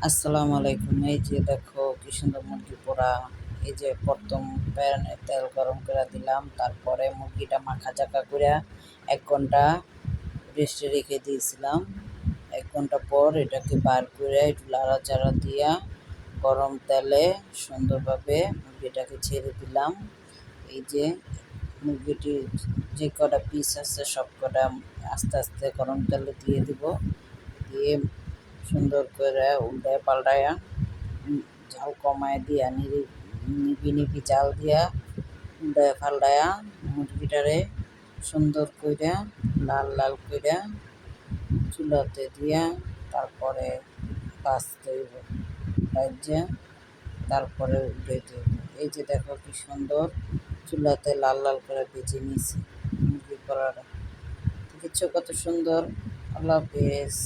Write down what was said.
আসসালামু আলাইকুম। এই যে দেখো কি সুন্দর মুরগি পোড়া। এই যে প্রথম প্যানে তেল গরম করে দিলাম, তারপরে মুরগিটা মাখা চাকা করে 1 ঘন্টা রেস্টে রেখে দিয়েছিলাম। 1 ঘন্টা পর এটাকে বার করে একটু লাড়াচাড়া দিয়া গরম তেলে সুন্দরভাবে মুরগিটাকে ছেড়ে দিলাম। এই যে মুরগিটির যে কটা পিস আছে সব কটা আস্তে আস্তে গরম তেলে দিয়ে দিব। দিয়ে সুন্দর করে উল্টায় পাল্টায়া ঝাল কমায় দিয়া নিবি জাল দিয়া উল্টায় পাল্টায়া মুরগিটারে সুন্দর কইরা লাল লাল কইরা চুলাতে দিয়া তারপরে ভাজতে হইব। ভাইজা তারপরে উল্টাইতে হইব। এই যে দেখো কি সুন্দর চুলাতে লাল লাল করে ভেজে নিয়েছি মুরগির পোড়াটা। দেখছো কত সুন্দর। আল্লাহ হাফেজ।